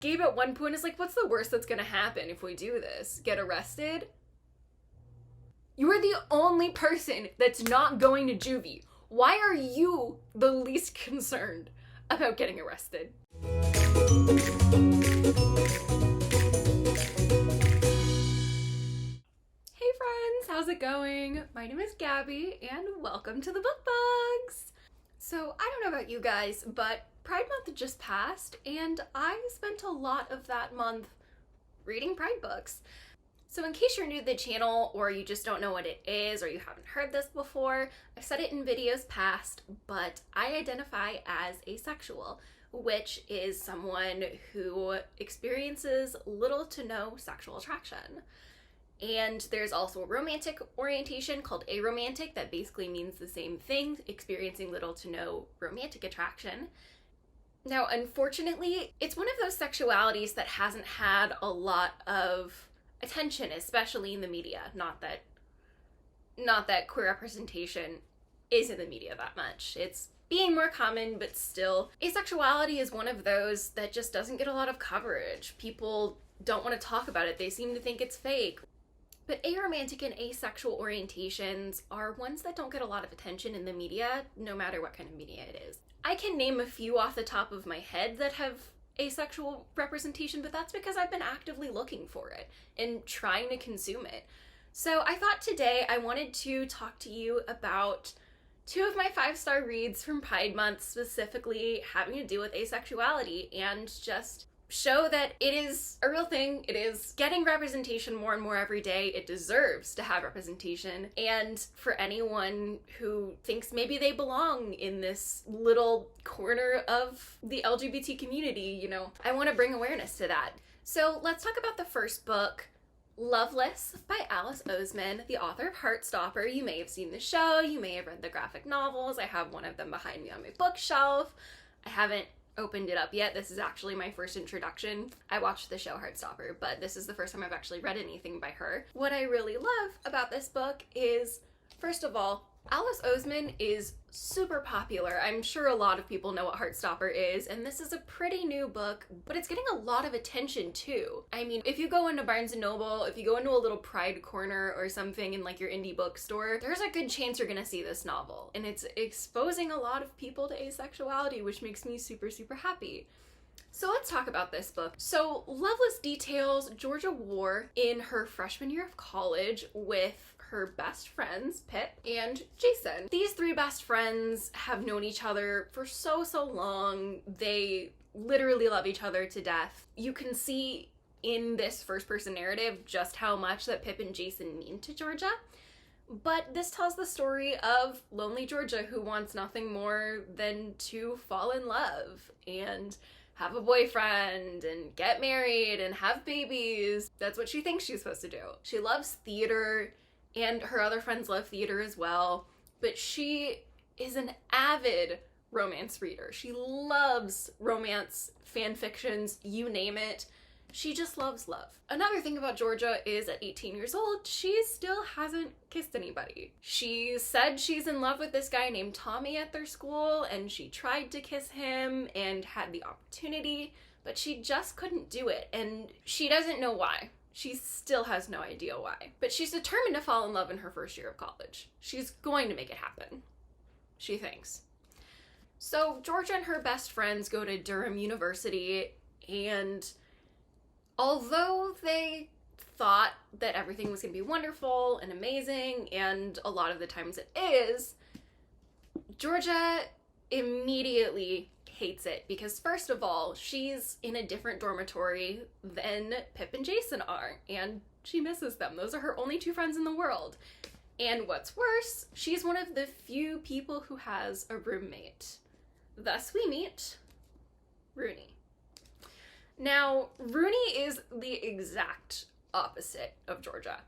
Gabe at one point is like, what's the worst that's gonna happen if we do this? Get arrested? You are the only person that's not going to juvie. Why are you the least concerned about getting arrested? Hey friends, how's it going? My name is Gabby and welcome to the Book Bugs. So I don't know about you guys, but Pride Month just passed and I spent a lot of that month reading Pride books. So in case you're new to the channel or you just don't know what it is or you haven't heard this before, I've said it in videos past, but I identify as asexual, which is someone who experiences little to no sexual attraction. And there's also a romantic orientation called aromantic that basically means the same thing, experiencing little to no romantic attraction. Now, unfortunately, it's one of those sexualities that hasn't had a lot of attention, especially in the media. Not that queer representation is in the media that much. It's being more common, but still, asexuality is one of those that just doesn't get a lot of coverage. People don't want to talk about it. They seem to think it's fake. But aromantic and asexual orientations are ones that don't get a lot of attention in the media, no matter what kind of media it is. I can name a few off the top of my head that have asexual representation, but that's because I've been actively looking for it and trying to consume it. So I thought today I wanted to talk to you about two of my 5-star reads from Pride Month, specifically having to do with asexuality, and just show that it is a real thing. It is getting representation more and more every day. It deserves to have representation. And for anyone who thinks maybe they belong in this little corner of the LGBT community, you know, I want to bring awareness to that. So let's talk about the first book, Loveless by Alice Oseman, the author of Heartstopper. You may have seen the show, you may have read the graphic novels. I have one of them behind me on my bookshelf. I haven't opened it up yet. This is actually my first introduction. I watched the show Heartstopper, but this is the first time I've actually read anything by her. What I really love about this book is, first of all, Alice Oseman is super popular. I'm sure a lot of people know what Heartstopper is, and this is a pretty new book, but it's getting a lot of attention too. I mean, if you go into Barnes & Noble, if you go into a little Pride corner or something in like your indie bookstore, there's a good chance you're gonna see this novel, and it's exposing a lot of people to asexuality, which makes me super, super happy. So let's talk about this book. So Loveless details Georgia War in her freshman year of college with her best friends, Pip and Jason. These three best friends have known each other for so long. They literally love each other to death. You can see in this first person narrative just how much that Pip and Jason mean to Georgia. But this tells the story of lonely Georgia who wants nothing more than to fall in love and have a boyfriend and get married and have babies. That's what she thinks she's supposed to do. She loves theater, and her other friends love theater as well, but she is an avid romance reader. She loves romance, fan fictions, you name it. She just loves love. Another thing about Georgia is at 18 years old, she still hasn't kissed anybody. She said she's in love with this guy named Tommy at their school, and she tried to kiss him and had the opportunity, but she just couldn't do it, and she doesn't know why. She still has no idea why. But she's determined to fall in love in her first year of college. She's going to make it happen, she thinks. So Georgia and her best friends go to Durham University, and although they thought that everything was going to be wonderful and amazing, and a lot of the times it is, Georgia immediately hates it because, first of all, she's in a different dormitory than Pip and Jason are, and she misses them. Those are her only two friends in the world. And what's worse, she's one of the few people who has a roommate. Thus we meet Rooney. Now, Rooney is the exact opposite of Georgia.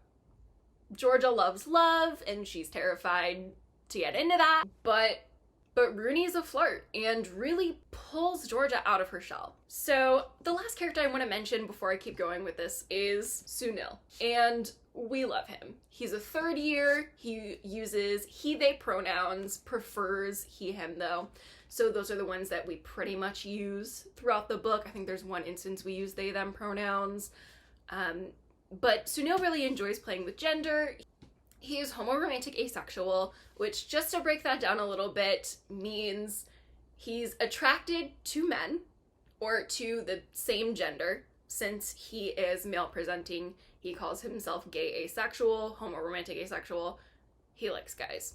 Georgia loves love, and she's terrified to get into that, but Rooney's a flirt and really pulls Georgia out of her shell. So the last character I want to mention before I keep going with this is Sunil, and we love him. He's a third year, he uses he, they pronouns, prefers he, him though. So those are the ones that we pretty much use throughout the book. I think there's one instance we use they, them pronouns. But Sunil really enjoys playing with gender. He is homoromantic asexual, which, just to break that down a little bit, means he's attracted to men or to the same gender. Since he is male presenting, he calls himself gay asexual, homoromantic asexual. He likes guys.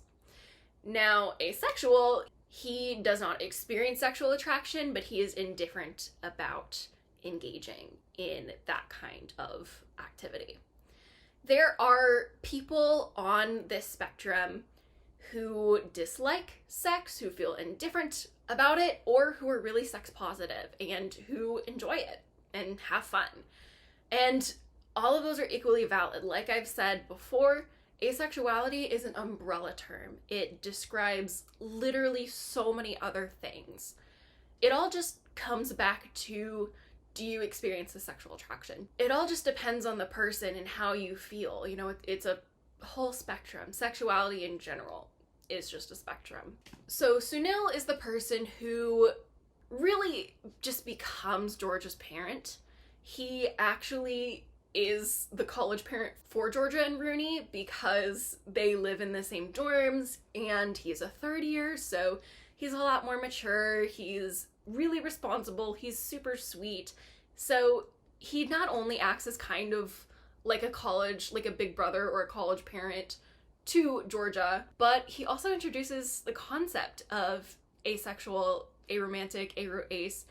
Now, asexual, he does not experience sexual attraction, but he is indifferent about engaging in that kind of activity. There are people on this spectrum who dislike sex, who feel indifferent about it, or who are really sex positive and who enjoy it and have fun. And all of those are equally valid. Like I've said before, asexuality is an umbrella term. It describes literally so many other things. It all just comes back to, do you experience a sexual attraction? It all just depends on the person and how you feel. You know, it's a whole spectrum. Sexuality in general is just a spectrum. So Sunil is the person who really just becomes Georgia's parent. He actually is the college parent for Georgia and Rooney because they live in the same dorms, and he's a third year, so he's a lot more mature. He's really responsible. He's super sweet. So he not only acts as kind of like a college, like a big brother or a college parent to Georgia, but he also introduces the concept of asexual, aromantic, aro-ace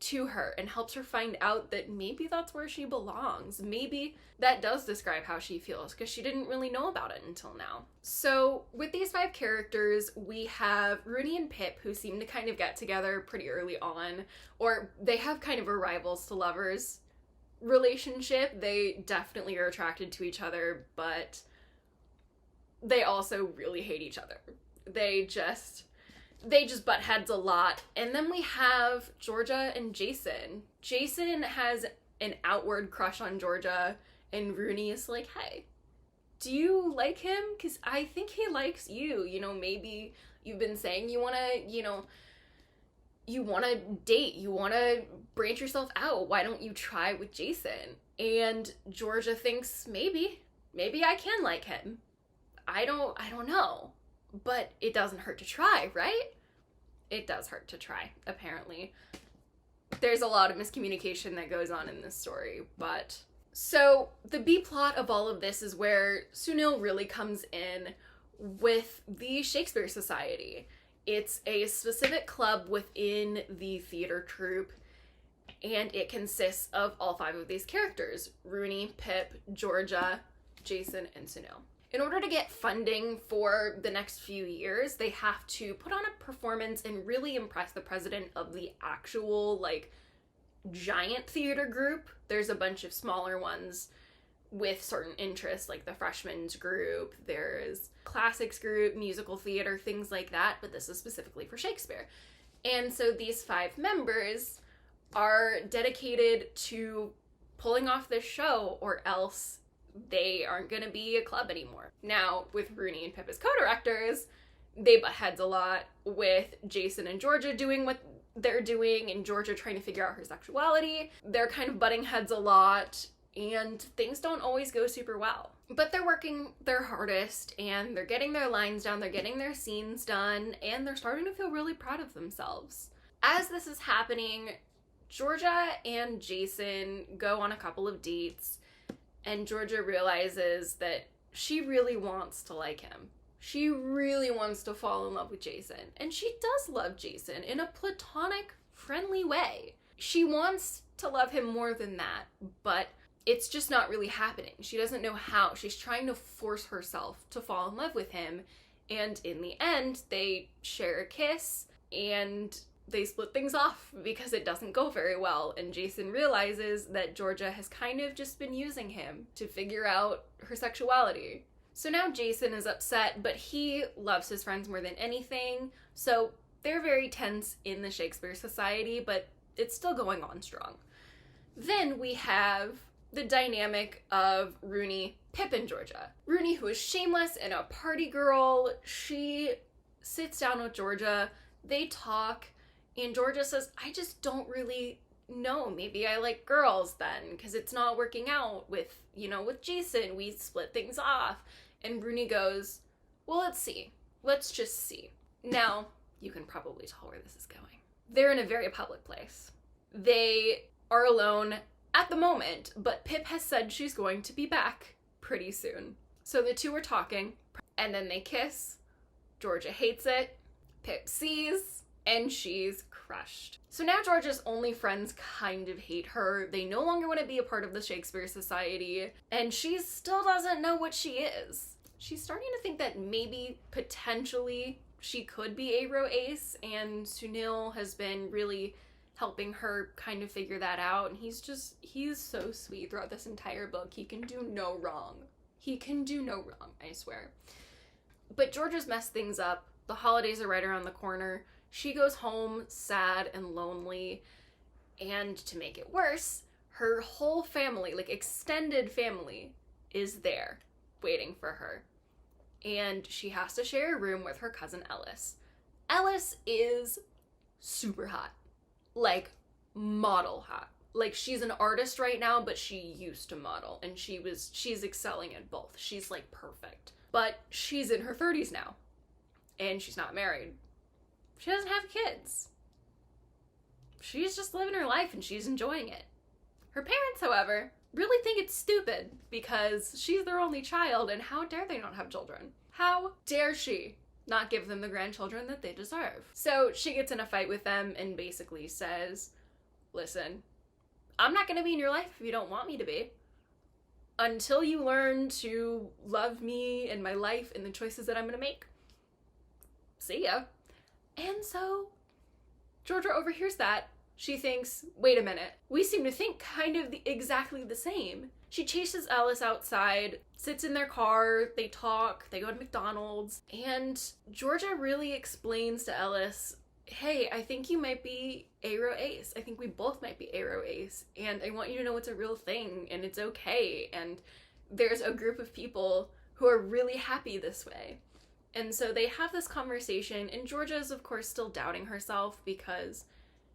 to her and helps her find out that maybe that's where she belongs. Maybe that does describe how she feels, because she didn't really know about it until now. So with these 5 characters, we have Rooney and Pip, who seem to kind of get together pretty early on, or they have kind of a rivals to lovers relationship. They definitely are attracted to each other, but they also really hate each other. They just butt heads a lot. And then we have Georgia and Jason. Jason has an outward crush on Georgia, and Rooney is like, hey, do you like him? Because I think he likes you. You know, maybe you've been saying you want to, you want to date. You want to branch yourself out. Why don't you try with Jason? And Georgia thinks, maybe I can like him. I don't know. But it doesn't hurt to try, right? It does hurt to try, apparently. There's a lot of miscommunication that goes on in this story, but... So, the B-plot of all of this is where Sunil really comes in with the Shakespeare Society. It's a specific club within the theater troupe, and it consists of all 5 of these characters: Rooney, Pip, Georgia, Jason, and Sunil. In order to get funding for the next few years, they have to put on a performance and really impress the president of the actual, giant theater group. There's a bunch of smaller ones with certain interests, like the freshmen's group, there's classics group, musical theater, things like that, but this is specifically for Shakespeare. And so these 5 members are dedicated to pulling off this show, or else they aren't going to be a club anymore. Now, with Rooney and Pip as co-directors, they butt heads a lot, with Jason and Georgia doing what they're doing, and Georgia trying to figure out her sexuality. They're kind of butting heads a lot, and things don't always go super well. But they're working their hardest, and they're getting their lines down, they're getting their scenes done, and they're starting to feel really proud of themselves. As this is happening, Georgia and Jason go on a couple of dates, and Georgia realizes that she really wants to like him. She really wants to fall in love with Jason. And she does love Jason in a platonic, friendly way. She wants to love him more than that, but it's just not really happening. She doesn't know how. She's trying to force herself to fall in love with him. And in the end, they share a kiss, and they split things off because it doesn't go very well, and Jason realizes that Georgia has kind of just been using him to figure out her sexuality. So now Jason is upset, but he loves his friends more than anything, so they're very tense in the Shakespeare Society, but it's still going on strong. Then we have the dynamic of Rooney, Pip, and Georgia. Rooney, who is shameless and a party girl, she sits down with Georgia, they talk, And Georgia says, I just don't really know. Maybe I like girls then, because it's not working out with, with Jason. We split things off. And Bruni goes, well, let's see. Let's just see. Now, you can probably tell where this is going. They're in a very public place. They are alone at the moment, but Pip has said she's going to be back pretty soon. So the two are talking, and then they kiss. Georgia hates it. Pip sees, and she's crushed. So now Georgia's only friends kind of hate her. They no longer want to be a part of the Shakespeare Society, and she still doesn't know what she is. She's starting to think that maybe, potentially, she could be a Aro Ace, and Sunil has been really helping her kind of figure that out, and he's so sweet throughout this entire book. He can do no wrong. He can do no wrong, I swear. But Georgia's messed things up. The holidays are right around the corner. She goes home sad and lonely, and to make it worse, her whole family, like extended family, is there waiting for her. And she has to share a room with her cousin Ellis. Ellis is super hot. Like, model hot. Like, she's an artist right now, but she used to model, and she's excelling at both. She's, like, perfect. But she's in her 30s now, and she's not married. She doesn't have kids. She's just living her life, and she's enjoying it. Her parents, however, really think it's stupid because she's their only child, and how dare they not have children? How dare she not give them the grandchildren that they deserve? So she gets in a fight with them and basically says, listen, I'm not gonna be in your life if you don't want me to be. Until you learn to love me and my life and the choices that I'm gonna make. See ya. And so Georgia overhears that. She thinks, wait a minute, we seem to think kind of exactly the same. She chases Ellis outside, sits in their car, they talk, they go to McDonald's, and Georgia really explains to Ellis, hey, I think you might be Aro Ace. I think we both might be Aro Ace, and I want you to know it's a real thing, and it's okay, and there's a group of people who are really happy this way. And so they have this conversation, and Georgia is, of course, still doubting herself because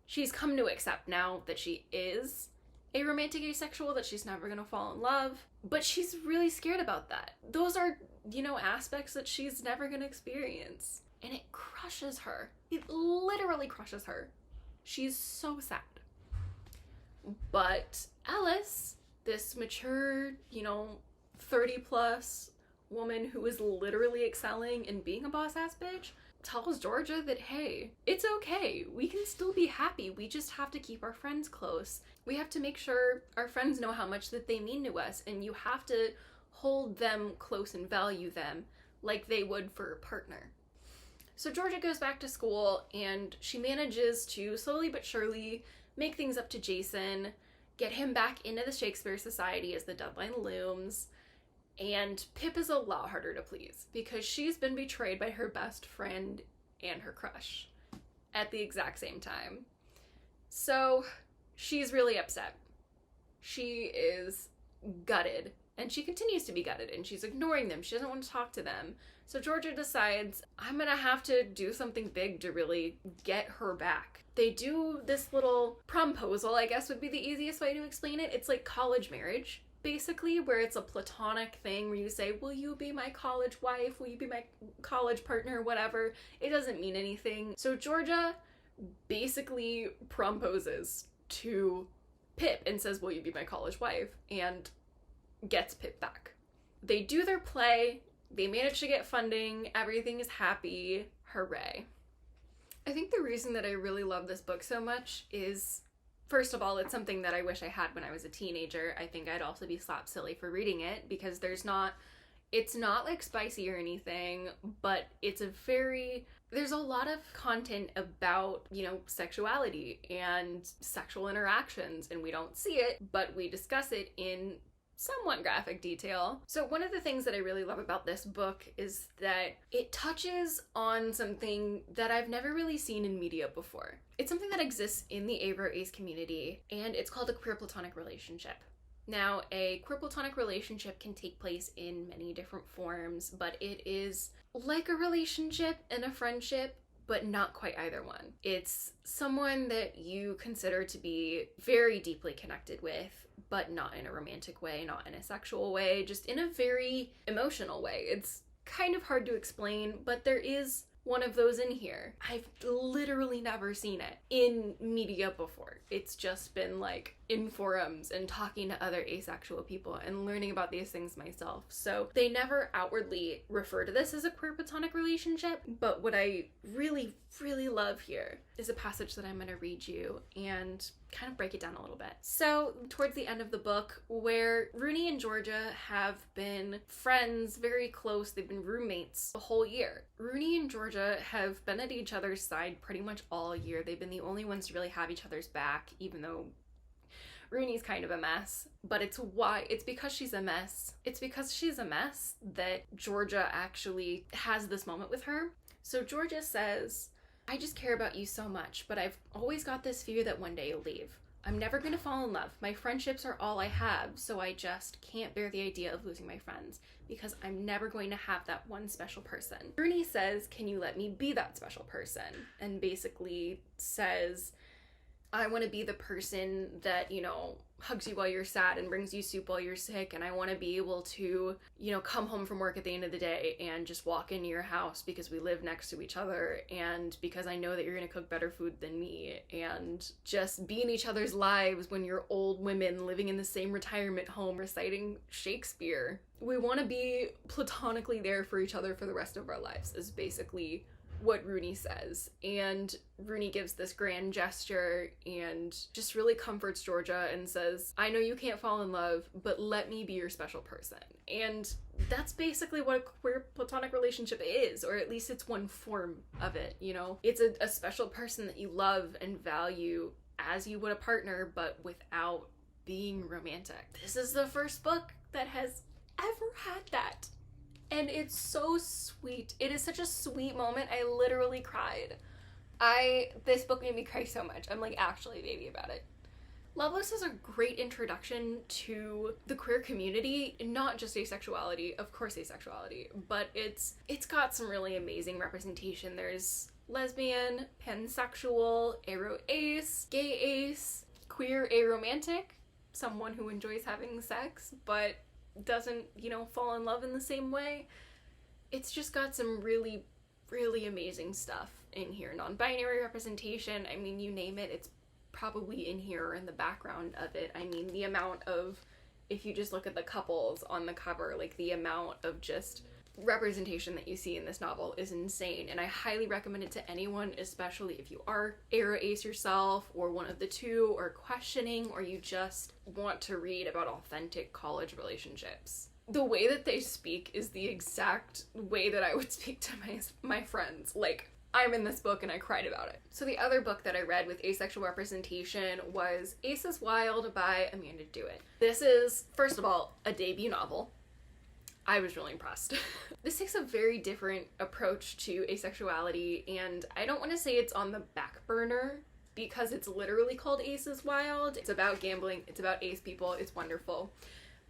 she's come to accept now that she is a romantic asexual, that she's never gonna fall in love, but she's really scared about that. Those are, aspects that she's never gonna experience, and it crushes her. It literally crushes her. She's so sad. But Ellis, this mature, 30 plus woman who is literally excelling and being a boss-ass bitch, tells Georgia that, hey, it's okay. We can still be happy. We just have to keep our friends close. We have to make sure our friends know how much that they mean to us, and you have to hold them close and value them like they would for a partner. So Georgia goes back to school, and she manages to slowly but surely make things up to Jason, get him back into the Shakespeare Society as the deadline looms. And Pip is a lot harder to please because she's been betrayed by her best friend and her crush at the exact same time. So she's really upset. She is gutted, and she continues to be gutted, and she's ignoring them. She doesn't want to talk to them. So Georgia decides, I'm gonna have to do something big to really get her back. They do this little promposal, I guess would be the easiest way to explain it. It's like college marriage, basically, where it's a platonic thing where you say, will you be my college wife? Will you be my college partner? Whatever. It doesn't mean anything. So Georgia basically promposes to Pip and says, will you be my college wife? And gets Pip back. They do their play. They manage to get funding. Everything is happy. Hooray. I think the reason that I really love this book so much is, first of all, it's something that I wish I had when I was a teenager. I think I'd also be slapped silly for reading it because it's not like spicy or anything, but there's a lot of content about, sexuality and sexual interactions, and we don't see it, but we discuss it in somewhat graphic detail. So one of the things that I really love about this book is that it touches on something that I've never really seen in media before. It's something that exists in the Aro Ace community, and it's called a queer platonic relationship. Now, a queer platonic relationship can take place in many different forms, but it is like a relationship and a friendship, but not quite either one. It's someone that you consider to be very deeply connected with, but not in a romantic way, not in a sexual way, just in a very emotional way. It's kind of hard to explain, but there is one of those in here. I've literally never seen it in media before. It's just been like in forums and talking to other asexual people and learning about these things myself. So they never outwardly refer to this as a queer platonic relationship, but what I really, really love here is a passage that I'm going to read you and kind of break it down a little bit. So towards the end of the book, where Rooney and Georgia have been friends, very close, they've been roommates the whole year. Rooney and Georgia have been at each other's side pretty much all year. They've been the only ones to really have each other's back, even though Rooney's kind of a mess, but it's because she's a mess. It's because she's a mess that Georgia actually has this moment with her. So Georgia says, "I just care about you so much, but I've always got this fear that one day you'll leave. I'm never gonna fall in love. My friendships are all I have, so I just can't bear the idea of losing my friends because I'm never going to have that one special person." Rooney says, "Can you let me be that special person?" And basically says, "I want to be the person that, hugs you while you're sad and brings you soup while you're sick, and I want to be able to, come home from work at the end of the day and just walk into your house because we live next to each other and because I know that you're going to cook better food than me, and just be in each other's lives when you're old women living in the same retirement home reciting Shakespeare. We want to be platonically there for each other for the rest of our lives," is basically what Rooney says. And Rooney gives this grand gesture and just really comforts Georgia and says, "I know you can't fall in love, but let me be your special person." And that's basically what a queer platonic relationship is, or at least it's one form of it, It's a special person that you love and value as you would a partner, but without being romantic. This is the first book that has ever had that. And it's so sweet. It is such a sweet moment. I literally cried. This book made me cry so much. I'm like actually a baby about it. Loveless is a great introduction to the queer community, not just asexuality, of course asexuality, but it's got some really amazing representation. There's lesbian, pansexual, aro-ace, gay ace, queer aromantic, someone who enjoys having sex, but doesn't, fall in love in the same way. It's just got some really, really amazing stuff in here. Non-binary representation, you name it, it's probably in here or in the background of it. The amount of, if you just look at the couples on the cover, like the amount of just representation that you see in this novel is insane, and I highly recommend it to anyone, especially if you are aro-ace yourself or one of the two, or questioning, or you just want to read about authentic college relationships. The way that they speak is the exact way that I would speak to my friends. Like, I'm in this book and I cried about it. So the other book that I read with asexual representation was Aces Wild by Amanda Dewitt. This is, first of all, a debut novel. I was really impressed. This takes a very different approach to asexuality, and I don't want to say it's on the back burner because it's literally called Aces Wild. It's about gambling, it's about ace people, it's wonderful.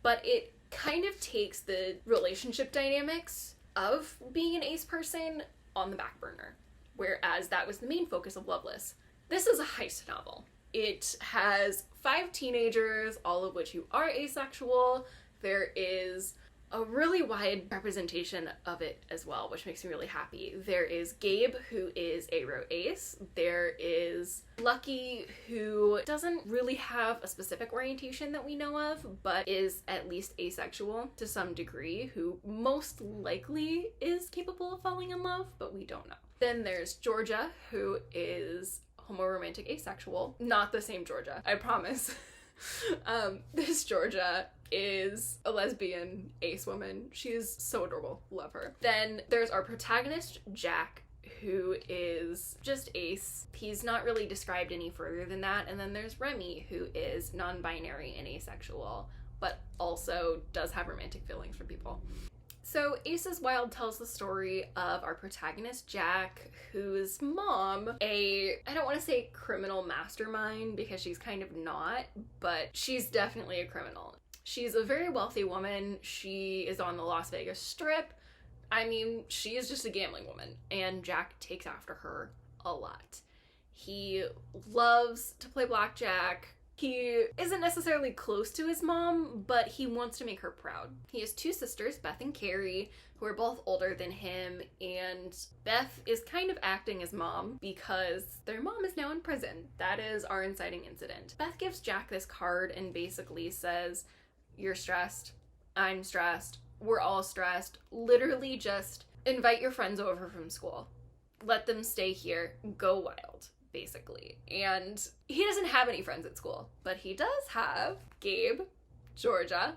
But it kind of takes the relationship dynamics of being an ace person on the back burner, whereas that was the main focus of Loveless. This is a heist novel. It has 5 teenagers, all of which who are asexual. There is a really wide representation of it as well, which makes me really happy. There is Gabe, who is aro-ace. There is Lucky, who doesn't really have a specific orientation that we know of, but is at least asexual to some degree, who most likely is capable of falling in love, but we don't know. Then there's Georgia, who is homoromantic asexual. Not the same Georgia, I promise. This Georgia is a lesbian ace woman. She's so adorable. Love her. Then there's our protagonist, Jack, who is just ace. He's not really described any further than that. And then there's Remy, who is non-binary and asexual, but also does have romantic feelings for people. So Aces Wild tells the story of our protagonist, Jack, whose mom, I don't want to say criminal mastermind because she's kind of not, but she's definitely a criminal. She's a very wealthy woman. She is on the Las Vegas Strip. I mean, she is just a gambling woman, and Jack takes after her a lot. He loves to play blackjack. He isn't necessarily close to his mom, but he wants to make her proud. He has two sisters, Beth and Carrie, who are both older than him, and Beth is kind of acting as mom because their mom is now in prison. That is our inciting incident. Beth gives Jack this card and basically says, "You're stressed, I'm stressed, we're all stressed. Literally just invite your friends over from school. Let them stay here, go wild." Basically. And he doesn't have any friends at school, but he does have Gabe, Georgia,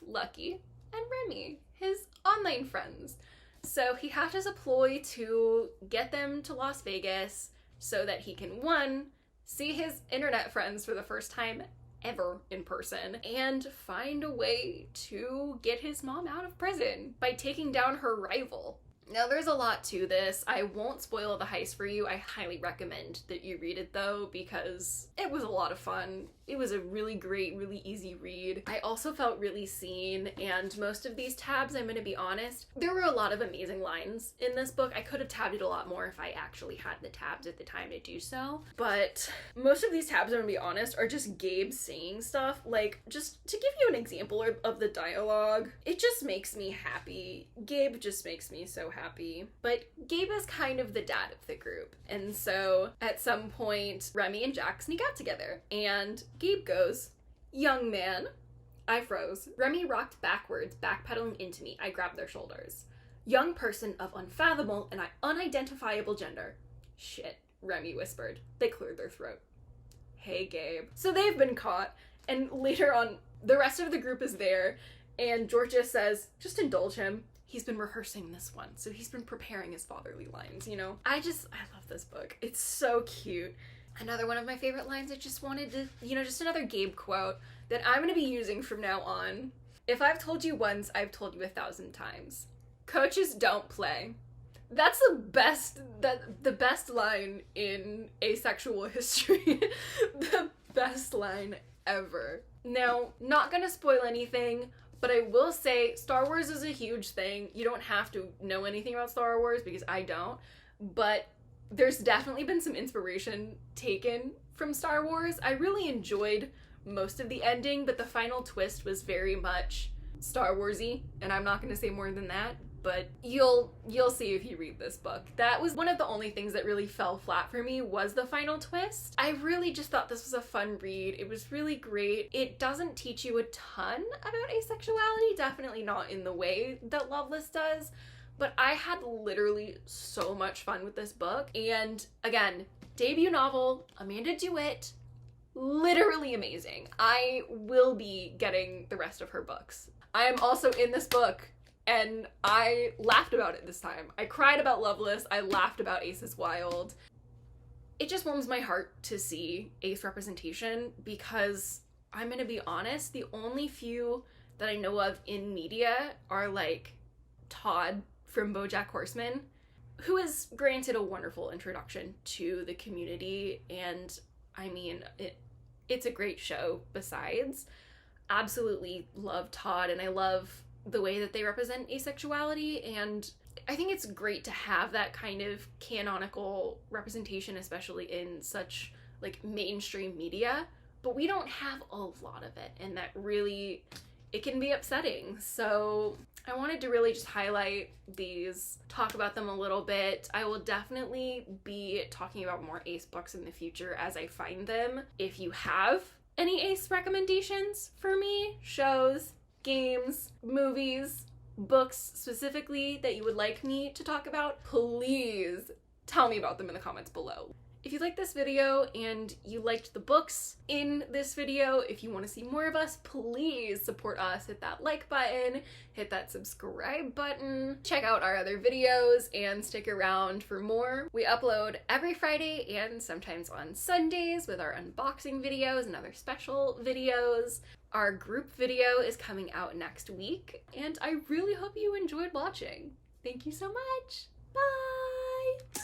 Lucky, and Remy, his online friends. So he hatches a ploy to get them to Las Vegas so that he can, one, see his internet friends for the first time ever in person, and find a way to get his mom out of prison by taking down her rival. Now, there's a lot to this. I won't spoil the heist for you. I highly recommend that you read it, though, because it was a lot of fun. It was a really great, really easy read. I also felt really seen, and most of these tabs, I'm gonna be honest, there were a lot of amazing lines in this book. I could have tabbed it a lot more if I actually had the tabs at the time to do so, but most of these tabs, I'm gonna be honest, are just Gabe saying stuff. Like, just to give you an example of the dialogue, it just makes me happy. Gabe just makes me so happy. But Gabe is kind of the dad of the group, and so at some point, Remy and Jack sneak out together, and Gabe goes, "Young man." I froze. Remy rocked backwards, backpedaling into me. I grabbed their shoulders. "Young person of unfathomable and unidentifiable gender." "Shit," Remy whispered. They cleared their throat. "Hey, Gabe." So they've been caught, and later on, the rest of the group is there, and Georgia says, "Just indulge him. He's been rehearsing this one, so he's been preparing his fatherly lines, you know?" I love this book. It's so cute. Another one of my favorite lines, I just wanted to, just another Gabe quote that I'm going to be using from now on. "If I've told you once, I've told you 1,000 times. Coaches don't play." That's the best line in asexual history. The best line ever. Now, not gonna spoil anything, but I will say Star Wars is a huge thing. You don't have to know anything about Star Wars because I don't, but there's definitely been some inspiration taken from Star Wars. I really enjoyed most of the ending, but the final twist was very much Star Wars-y, and I'm not going to say more than that, but you'll see if you read this book. That was one of the only things that really fell flat for me, was the final twist. I really just thought this was a fun read. It was really great. It doesn't teach you a ton about asexuality, definitely not in the way that Loveless does, but I had literally so much fun with this book. And again, debut novel, Amanda DeWitt, literally amazing. I will be getting the rest of her books. I am also in this book, and I laughed about it this time. I cried about Loveless, I laughed about Aces Wild. It just warms my heart to see ace representation because, I'm gonna be honest, the only few that I know of in media are like Todd from BoJack Horseman, who is granted a wonderful introduction to the community, and I mean, it's a great show besides. Absolutely love Todd, and I love the way that they represent asexuality, and I think it's great to have that kind of canonical representation, especially in such like mainstream media, but we don't have a lot of it, and that really, it can be upsetting. So I wanted to really just highlight these, talk about them a little bit. I will definitely be talking about more ace books in the future as I find them. If you have any ace recommendations for me, shows, games, movies, books specifically that you would like me to talk about, please tell me about them in the comments below. If you liked this video and you liked the books in this video, if you want to see more of us, please support us. Hit that like button, hit that subscribe button, check out our other videos, and stick around for more. We upload every Friday and sometimes on Sundays with our unboxing videos and other special videos. Our group video is coming out next week, and I really hope you enjoyed watching. Thank you so much. Bye!